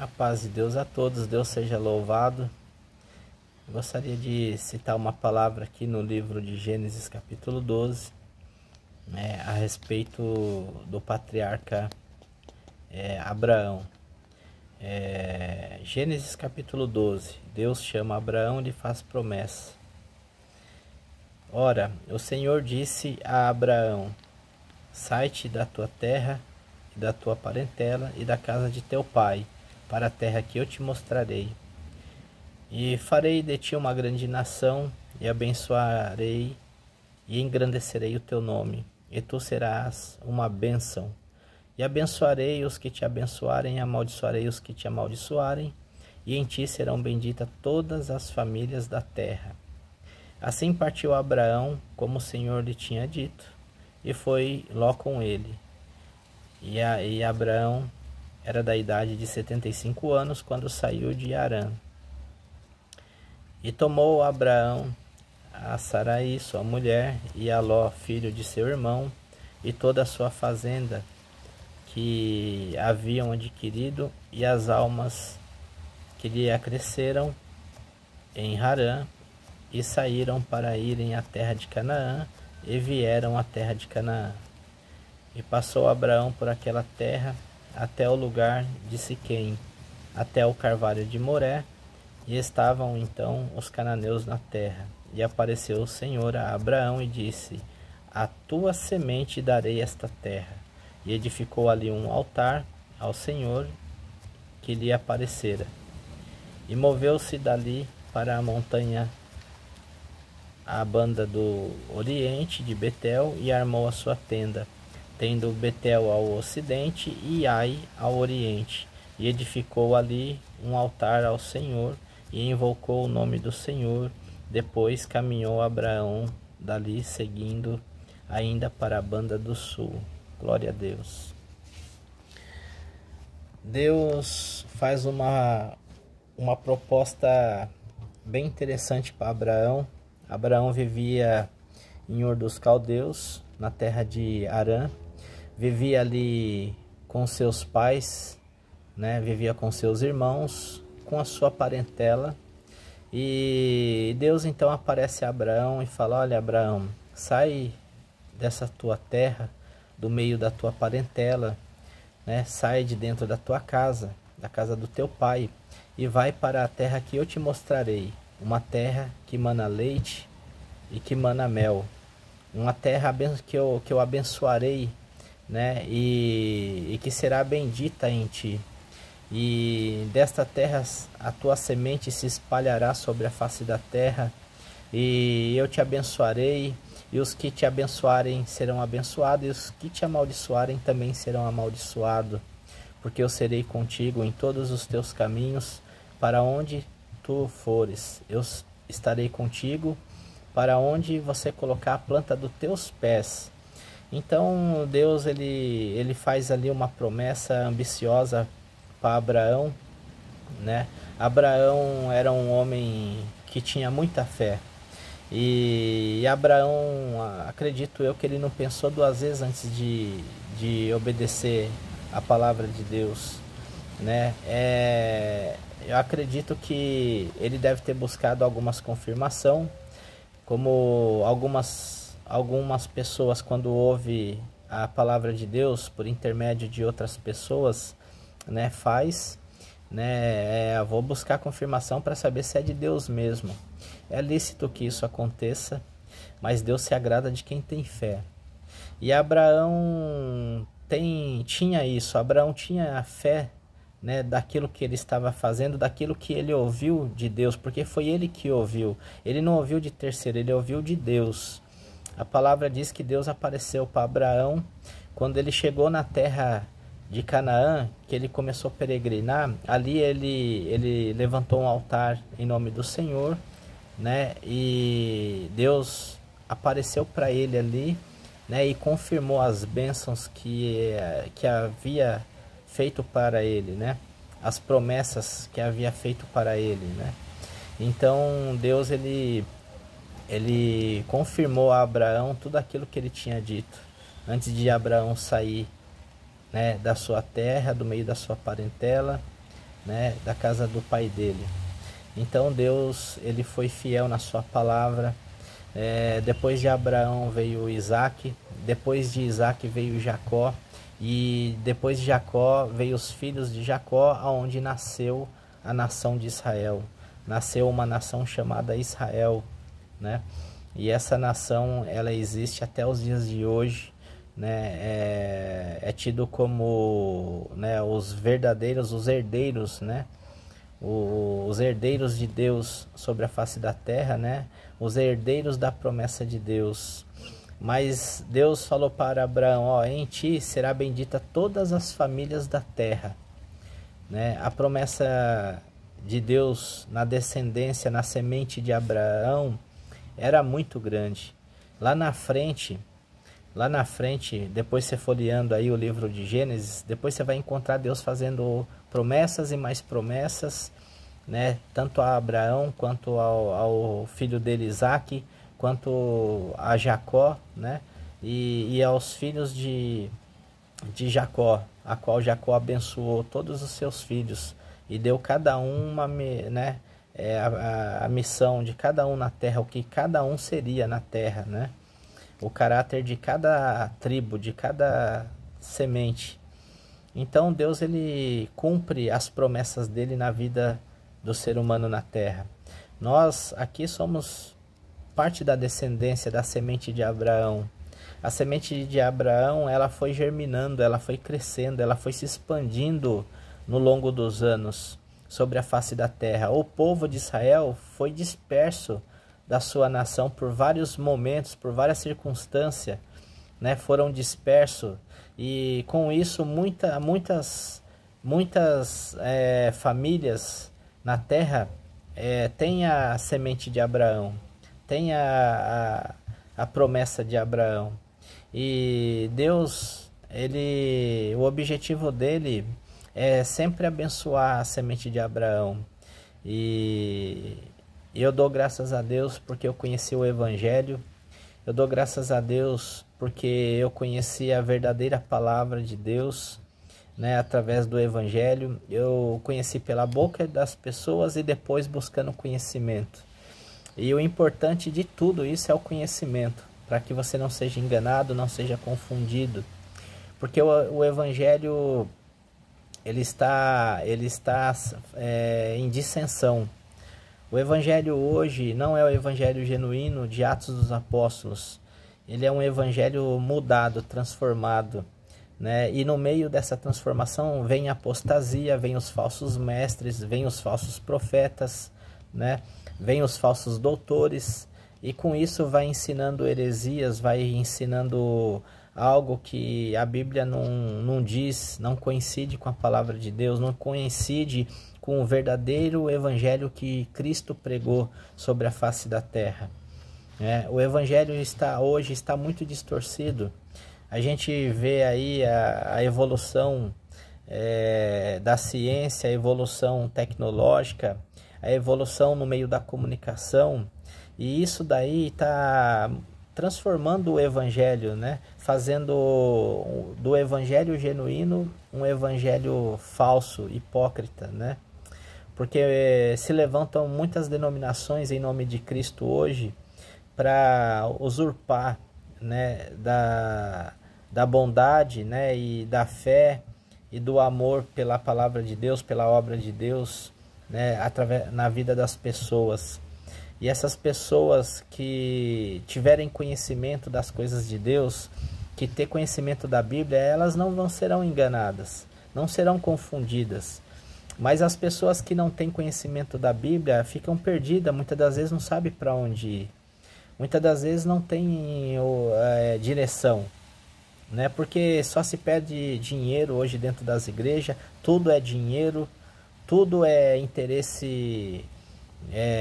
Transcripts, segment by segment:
A paz de Deus a todos, Deus seja louvado. Eu gostaria de citar uma palavra aqui no livro de Gênesis capítulo 12, a respeito do patriarca Abraão. Gênesis capítulo 12, Deus chama Abraão e lhe faz promessa. Ora, o Senhor disse a Abraão: sai-te da tua terra e da tua parentela e da casa de teu pai, para a terra que eu te mostrarei. E farei de ti uma grande nação, e abençoarei e engrandecerei o teu nome, e tu serás uma bênção. E abençoarei os que te abençoarem, e amaldiçoarei os que te amaldiçoarem, e em ti serão benditas todas as famílias da terra. Assim partiu Abraão, como o Senhor lhe tinha dito, e foi Ló com ele. E Abraão era da idade de 75 anos quando saiu de Harã. E tomou Abraão a Sarai, sua mulher, e a Ló, filho de seu irmão, e toda a sua fazenda que haviam adquirido, e as almas que lhe acresceram em Harã, e saíram para irem à terra de Canaã, e vieram à terra de Canaã. E passou Abraão por aquela terra, até o lugar de Siquém, até o carvalho de Moré, e estavam então os cananeus na terra. E apareceu o Senhor a Abraão e disse: a tua semente darei esta terra. E edificou ali um altar ao Senhor que lhe aparecera. E moveu-se dali para a montanha à banda do oriente de Betel, e armou a sua tenda, tendo Betel ao ocidente e Ai ao oriente, e edificou ali um altar ao Senhor, e invocou o nome do Senhor. Depois caminhou Abraão dali, seguindo ainda para a banda do sul. Glória a Deus. Deus faz uma proposta bem interessante para Abraão. Abraão vivia em Ur dos Caldeus, na terra de Harã. Vivia ali com seus pais, vivia com seus irmãos, com a sua parentela. E Deus então aparece a Abraão e fala: olha, Abraão, sai dessa tua terra, do meio da tua parentela, sai de dentro da tua casa, da casa do teu pai, e vai para a terra que eu te mostrarei, uma terra que mana leite e que mana mel, uma terra que eu abençoarei, e que será bendita em ti. E desta terra a tua semente se espalhará sobre a face da terra, e eu te abençoarei, e os que te abençoarem serão abençoados, e os que te amaldiçoarem também serão amaldiçoados, porque eu serei contigo em todos os teus caminhos, para onde tu fores, eu estarei contigo, para onde você colocar a planta dos teus pés. Então Deus ele faz ali uma promessa ambiciosa para Abraão, Abraão era um homem que tinha muita fé, e Abraão, acredito eu, que ele não pensou duas vezes antes de obedecer a palavra de Deus, eu acredito que ele deve ter buscado algumas confirmações, como algumas pessoas, quando ouvem a palavra de Deus por intermédio de outras pessoas, eu vou buscar confirmação para saber se é de Deus mesmo. É lícito que isso aconteça, mas Deus se agrada de quem tem fé. E Abraão tinha isso. Abraão tinha a fé, daquilo que ele estava fazendo, daquilo que ele ouviu de Deus, porque foi ele que ouviu. Ele não ouviu de terceiro, ele ouviu de Deus. A palavra diz que Deus apareceu para Abraão quando ele chegou na terra de Canaã, que ele começou a peregrinar. Ali ele levantou um altar em nome do Senhor, e Deus apareceu para ele ali, e confirmou as bênçãos que havia feito para ele, as promessas que havia feito para ele, Então Deus ele confirmou a Abraão tudo aquilo que ele tinha dito antes de Abraão sair, da sua terra, do meio da sua parentela, né, da casa do pai dele. Então Deus, ele foi fiel na sua palavra. Depois de Abraão veio Isaac, depois de Isaac veio Jacó, e depois de Jacó veio os filhos de Jacó, aonde nasceu a nação de Israel. Nasceu uma nação chamada Israel, né? E essa nação, ela existe até os dias de hoje, né? É tido como, né, os verdadeiros, os herdeiros, né? Os herdeiros de Deus sobre a face da terra, né? Os herdeiros da promessa de Deus. Mas Deus falou para Abraão, ó, em ti será bendita todas as famílias da terra, né? A promessa de Deus na descendência, na semente de Abraão, era muito grande. Lá na frente, depois você folheando aí o livro de Gênesis, depois você vai encontrar Deus fazendo promessas e mais promessas, né? Tanto a Abraão, quanto ao filho dele Isaac, quanto a Jacó, né? E aos filhos de Jacó, a qual Jacó abençoou todos os seus filhos e deu cada um uma, né? A missão de cada um na terra, o que cada um seria na terra, né? O caráter de cada tribo, de cada semente. Então Deus, ele cumpre as promessas dele na vida do ser humano na terra. Nós aqui somos parte da descendência da semente de Abraão. A semente de Abraão, ela foi germinando, ela foi crescendo, ela foi se expandindo no longo dos anos sobre a face da terra. O povo de Israel foi disperso da sua nação por vários momentos, por várias circunstâncias, né? Foram dispersos, e com isso muitas famílias na terra têm a semente de Abraão, tem a promessa de Abraão. E Deus, o objetivo dele é sempre abençoar a semente de Abraão. E eu dou graças a Deus porque eu conheci o Evangelho. Eu dou graças a Deus porque eu conheci a verdadeira palavra de Deus, né, através do Evangelho. Eu conheci pela boca das pessoas e depois buscando conhecimento. E o importante de tudo isso é o conhecimento, para que você não seja enganado, não seja confundido. Porque o Evangelho, ele está em dissensão. O Evangelho hoje não é o Evangelho genuíno de Atos dos Apóstolos. Ele é um Evangelho mudado, transformado, né? E no meio dessa transformação vem a apostasia, vem os falsos mestres, vem os falsos profetas, né? Vem os falsos doutores, e com isso vai ensinando heresias, vai ensinando algo que a Bíblia não diz, não coincide com a palavra de Deus, não coincide com o verdadeiro evangelho que Cristo pregou sobre a face da terra. O evangelho hoje está muito distorcido. A gente vê aí a evolução da ciência, a evolução tecnológica, a evolução no meio da comunicação, e isso daí está transformando o evangelho, né? Fazendo do evangelho genuíno um evangelho falso, hipócrita, né? Porque se levantam muitas denominações em nome de Cristo hoje para usurpar, né, da bondade, né, e da fé e do amor pela palavra de Deus, pela obra de Deus, né, na vida das pessoas. E essas pessoas que tiverem conhecimento das coisas de Deus, que ter conhecimento da Bíblia, elas não serão enganadas, não serão confundidas. Mas as pessoas que não têm conhecimento da Bíblia ficam perdidas, muitas das vezes não sabem para onde ir. Muitas das vezes não tem direção, né? Porque só se pede dinheiro hoje dentro das igrejas, tudo é dinheiro, tudo é interesse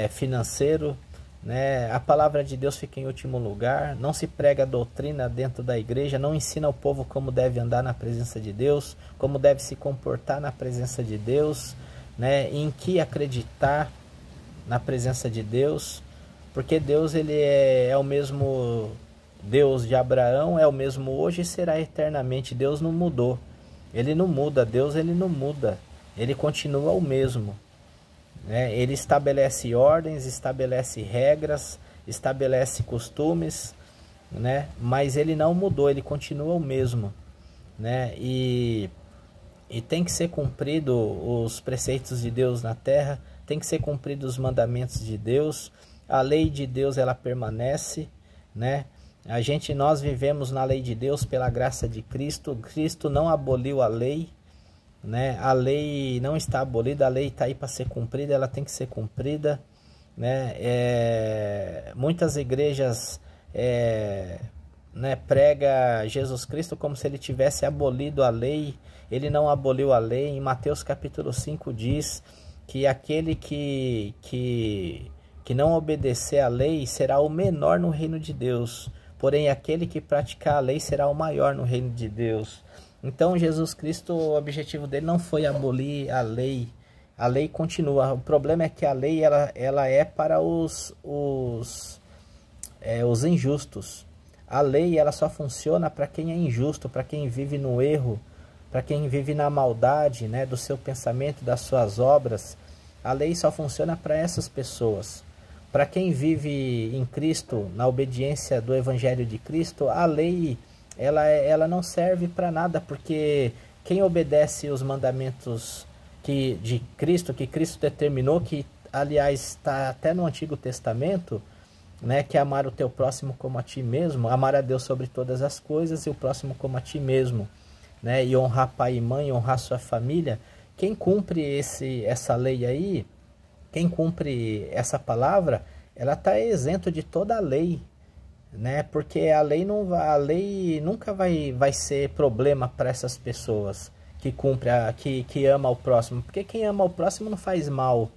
financeiro, né? A palavra de Deus fica em último lugar, não se prega doutrina dentro da igreja, não ensina o povo como deve andar na presença de Deus, como deve se comportar na presença de Deus, né? Em que acreditar na presença de Deus, porque Deus, ele é o mesmo Deus de Abraão, é o mesmo hoje e será eternamente. Deus não mudou, ele não muda, Deus, ele não muda, ele continua o mesmo, né? Ele estabelece ordens, estabelece regras, estabelece costumes, né? Mas ele não mudou, ele continua o mesmo, né? E tem que ser cumprido os preceitos de Deus na terra, tem que ser cumprido os mandamentos de Deus, a lei de Deus ela permanece, né? Nós vivemos na lei de Deus pela graça de Cristo. Cristo não aboliu a lei, né? A lei não está abolida, a lei está aí para ser cumprida, ela tem que ser cumprida, né? Muitas igrejas né, prega Jesus Cristo como se ele tivesse abolido a lei. Ele não aboliu a lei. Em Mateus capítulo 5 diz que aquele que não obedecer à lei será o menor no reino de Deus, porém aquele que praticar a lei será o maior no reino de Deus. Então Jesus Cristo, o objetivo dele não foi abolir a lei continua. O problema é que a lei ela é para os injustos. A lei ela só funciona para quem é injusto, para quem vive no erro, para quem vive na maldade, né, do seu pensamento, das suas obras. A lei só funciona para essas pessoas. Para quem vive em Cristo, na obediência do Evangelho de Cristo, a lei ela não serve para nada, porque quem obedece os mandamentos de Cristo, que Cristo determinou, que aliás está até no Antigo Testamento, né, que é amar o teu próximo como a ti mesmo, amar a Deus sobre todas as coisas e o próximo como a ti mesmo, né, e honrar pai e mãe, honrar sua família. Quem cumpre essa lei aí, quem cumpre essa palavra, ela está isento de toda a lei, né? Porque a lei nunca vai ser problema para essas pessoas que cumpre que ama o próximo, porque quem ama o próximo não faz mal,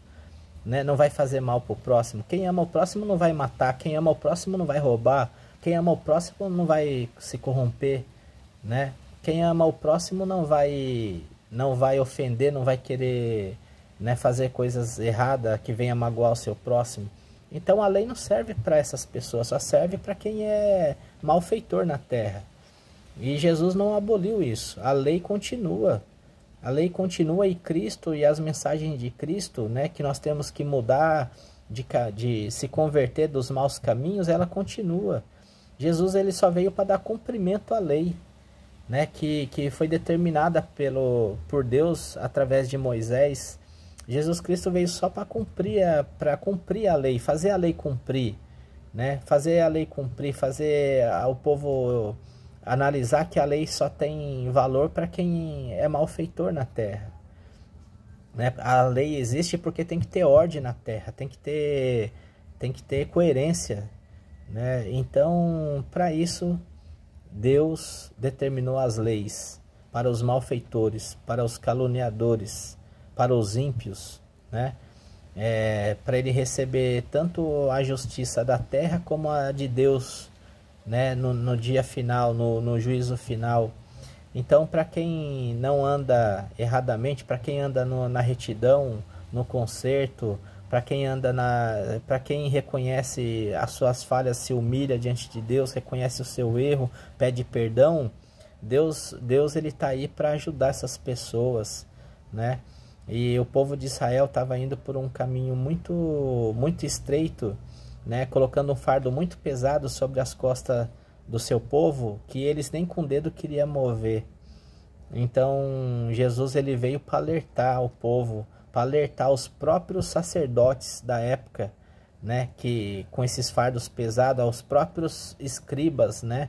né? Não vai fazer mal para o próximo. Quem ama o próximo não vai matar, quem ama o próximo não vai roubar, quem ama o próximo não vai se corromper, né? Quem ama o próximo não vai ofender, não vai querer, né, fazer coisas erradas que venha magoar o seu próximo. Então a lei não serve para essas pessoas, só serve para quem é malfeitor na terra. E Jesus não aboliu isso, a lei continua. A lei continua, e Cristo e as mensagens de Cristo, né, que nós temos que mudar, de se converter dos maus caminhos, ela continua. Jesus ele só veio para dar cumprimento à lei, né, que foi determinada por Deus através de Moisés. Jesus Cristo veio só para cumprir a lei, fazer a lei cumprir, né? Fazer a lei cumprir, fazer o povo analisar que a lei só tem valor para quem é malfeitor na terra, né? A lei existe porque tem que ter ordem na terra, tem que ter coerência, né? Então, para isso, Deus determinou as leis para os malfeitores, para os caluniadores, para os ímpios, né? Para ele receber tanto a justiça da terra como a de Deus, né? No dia final, no juízo final. Então, para quem não anda erradamente, para quem anda na retidão, no conserto, para quem reconhece as suas falhas, se humilha diante de Deus, reconhece o seu erro, pede perdão, Deus ele está aí para ajudar essas pessoas, né? E o povo de Israel estava indo por um caminho muito estreito, né? Colocando um fardo muito pesado sobre as costas do seu povo, que eles nem com o dedo queriam mover. Então Jesus ele veio para alertar o povo, para alertar os próprios sacerdotes da época, né? Que com esses fardos pesados, aos próprios escribas, né?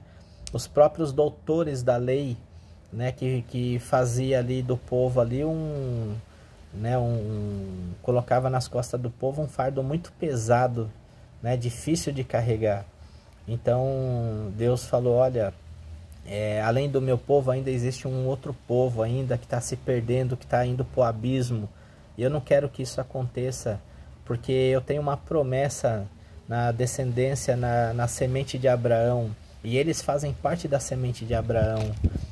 Os próprios doutores da lei, né? Que fazia ali do povo ali colocava nas costas do povo um fardo muito pesado, né, difícil de carregar. Então Deus falou, olha, além do meu povo ainda existe um outro povo ainda que está se perdendo, que está indo para o abismo, e eu não quero que isso aconteça, porque eu tenho uma promessa na descendência, na semente de Abraão, e eles fazem parte da semente de Abraão,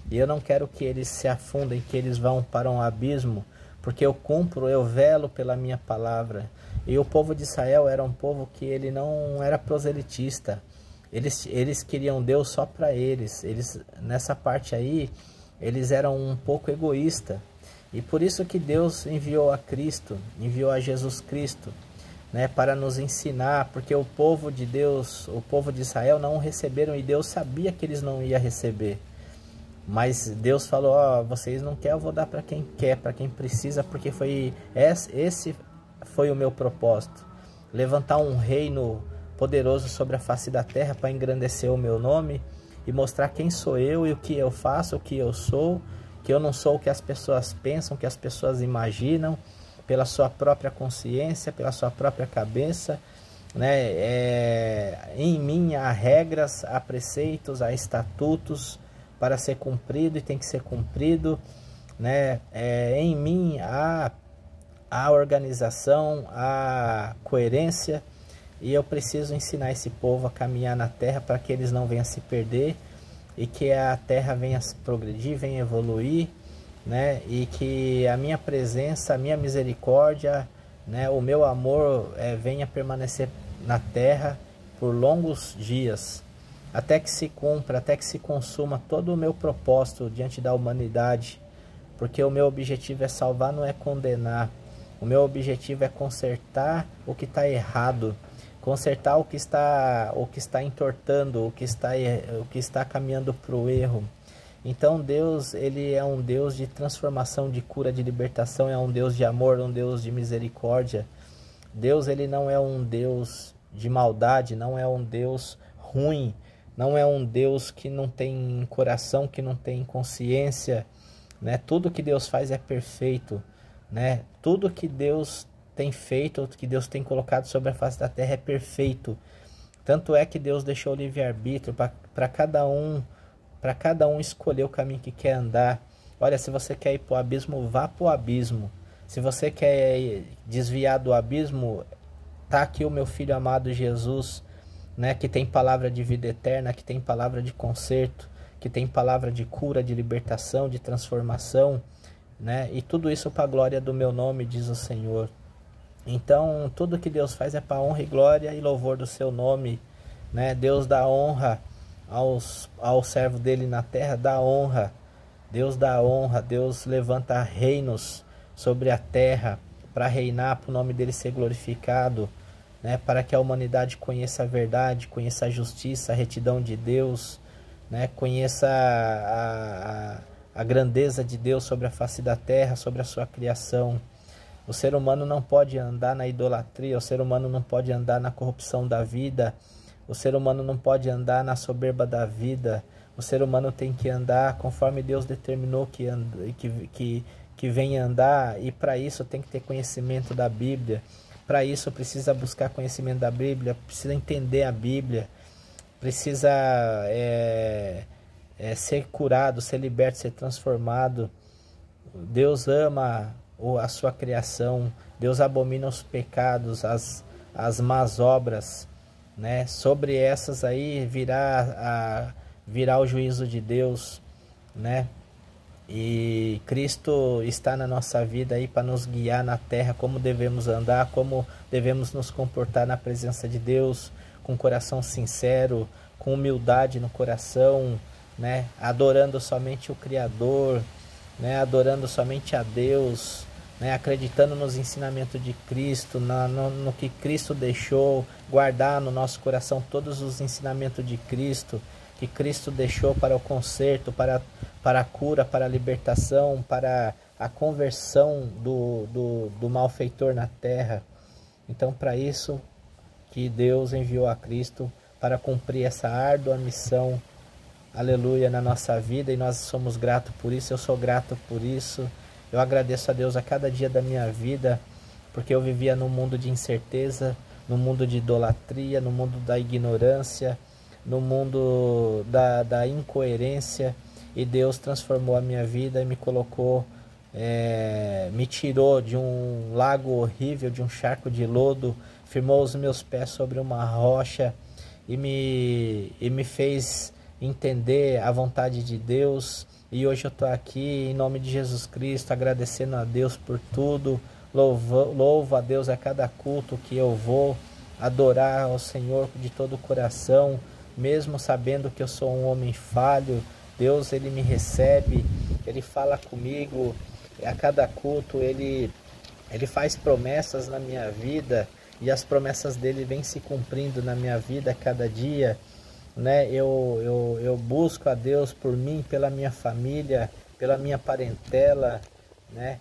e eu não quero que eles se afundem, que eles vão para um abismo, porque eu velo pela minha palavra. E o povo de Israel era um povo que ele não era proselitista, eles queriam Deus só para eles, nessa parte aí, eles eram um pouco egoístas, E por isso que Deus enviou a Cristo, enviou a Jesus Cristo, né, para nos ensinar, porque o povo de Deus, o povo de Israel não receberam e Deus sabia que eles não iam receber. Mas Deus falou, ó, vocês não querem, eu vou dar para quem quer, para quem precisa, porque esse foi o meu propósito. Levantar um reino poderoso sobre a face da terra para engrandecer o meu nome e mostrar quem sou eu e o que eu faço, o que eu sou, que eu não sou o que as pessoas pensam, o que as pessoas imaginam, pela sua própria consciência, pela sua própria cabeça, né? Em mim há regras, há preceitos, há estatutos para ser cumprido e tem que ser cumprido, né? Em mim há organização, há coerência, e eu preciso ensinar esse povo a caminhar na terra para que eles não venham se perder e que a terra venha se progredir, venha evoluir, né? E que a minha presença, a minha misericórdia, né? O meu amor venha permanecer na terra por longos dias, até que se cumpra, até que se consuma todo o meu propósito diante da humanidade, porque o meu objetivo é salvar, não é condenar. O meu objetivo é consertar o que está errado, consertar o que está entortando, o que está caminhando para o erro. Então Deus, ele é um Deus de transformação, de cura, de libertação, é um Deus de amor, um Deus de misericórdia. Deus, ele não é um Deus de maldade, não é um Deus ruim, não é um Deus que não tem coração, que não tem consciência, né? Tudo que Deus faz é perfeito, né? Tudo que Deus tem feito, que Deus tem colocado sobre a face da terra é perfeito. Tanto é que Deus deixou o livre-arbítrio para cada um escolher o caminho que quer andar. Olha, se você quer ir para o abismo, vá para o abismo. Se você quer desviar do abismo, tá aqui o meu filho amado Jesus, né, que tem palavra de vida eterna, que tem palavra de conserto, que tem palavra de cura, de libertação, de transformação, né? E tudo isso para a glória do meu nome, diz o Senhor. Então, tudo que Deus faz é para honra e glória e louvor do seu nome, né? Deus dá honra ao servo dele na terra, dá honra. Deus dá honra, Deus levanta reinos sobre a terra para reinar, para o nome dele ser glorificado, né? Para que a humanidade conheça a verdade, conheça a justiça, a retidão de Deus, né? Conheça a grandeza de Deus sobre a face da terra, sobre a sua criação. O ser humano não pode andar na idolatria, o ser humano não pode andar na corrupção da vida, o ser humano não pode andar na soberba da vida. O ser humano tem que andar conforme Deus determinou que venha andar, e para isso tem que ter conhecimento da Bíblia. Para isso precisa buscar conhecimento da Bíblia, precisa entender a Bíblia, precisa ser curado, ser liberto, ser transformado. Deus ama a sua criação, Deus abomina os pecados, as más obras, né? Sobre essas aí virá o juízo de Deus, né? E Cristo está na nossa vida aí para nos guiar na terra, como devemos andar, como devemos nos comportar na presença de Deus, com coração sincero, com humildade no coração, né? Adorando somente o Criador, né? Adorando somente a Deus, né? Acreditando nos ensinamentos de Cristo, no que Cristo deixou, guardar no nosso coração todos os ensinamentos de Cristo, que Cristo deixou para o conserto, para a cura, para a libertação, para a conversão do malfeitor na terra. Então, para isso que Deus enviou a Cristo, para cumprir essa árdua missão, aleluia, na nossa vida, e nós somos gratos por isso. Eu sou grato por isso. Eu agradeço a Deus a cada dia da minha vida, porque eu vivia num mundo de incerteza, no mundo de idolatria, no mundo da ignorância, no mundo da incoerência, e Deus transformou a minha vida e me colocou, me tirou de um lago horrível, de um charco de lodo, firmou os meus pés sobre uma rocha e me fez entender a vontade de Deus. E hoje eu estou aqui em nome de Jesus Cristo, agradecendo a Deus por tudo. Louvo a Deus a cada culto que eu vou, adorar ao Senhor de todo o coração, mesmo sabendo que eu sou um homem falho. Deus, ele me recebe, ele fala comigo, a cada culto ele faz promessas na minha vida, e as promessas dele vêm se cumprindo na minha vida a cada dia, né? Eu busco a Deus por mim, pela minha família, pela minha parentela, né?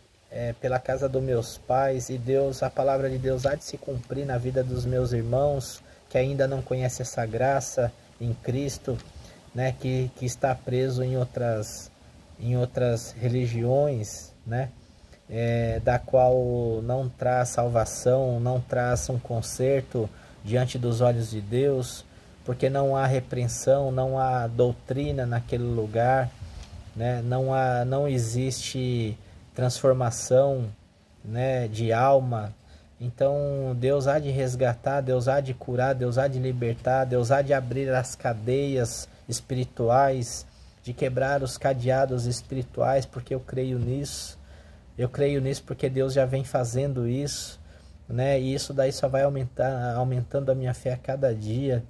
Pela casa dos meus pais, e Deus, a palavra de Deus há de se cumprir na vida dos meus irmãos que ainda não conhecem essa graça em Cristo, né? Que está preso em outras religiões, né? Da qual não traz salvação, não traz um conserto diante dos olhos de Deus, porque não há repreensão, não há doutrina naquele lugar, né? Não existe transformação, né, de alma. Então Deus há de resgatar, Deus há de curar, Deus há de libertar, Deus há de abrir as cadeias espirituais, de quebrar os cadeados espirituais, porque eu creio nisso. Eu creio nisso porque Deus já vem fazendo isso, né? E isso daí só vai aumentando a minha fé a cada dia,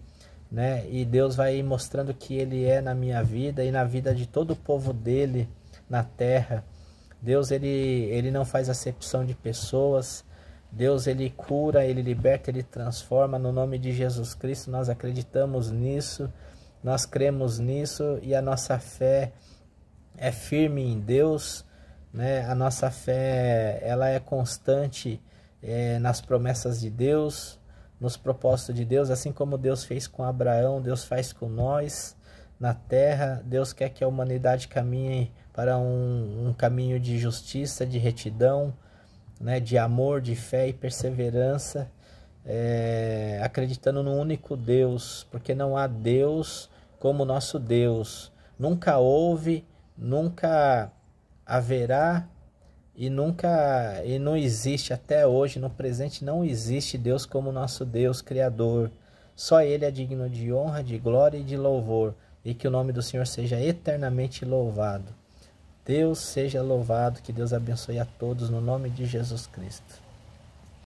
né? E Deus vai mostrando que Ele é na minha vida e na vida de todo o povo dele na terra. Deus, ele não faz acepção de pessoas. Deus, ele cura, ele liberta, ele transforma. No nome de Jesus Cristo, nós acreditamos nisso, nós cremos nisso, e a nossa fé é firme em Deus, né? A nossa fé, ela é constante nas promessas de Deus, nos propósitos de Deus, assim como Deus fez com Abraão, Deus faz com nós na terra. Deus quer que a humanidade caminhe para um caminho de justiça, de retidão, né? De amor, de fé e perseverança, acreditando no único Deus, porque não há Deus como nosso Deus. Nunca houve, nunca haverá e não existe até hoje, no presente não existe Deus como nosso Deus Criador. Só Ele é digno de honra, de glória e de louvor, e que o nome do Senhor seja eternamente louvado. Deus seja louvado, que Deus abençoe a todos no nome de Jesus Cristo.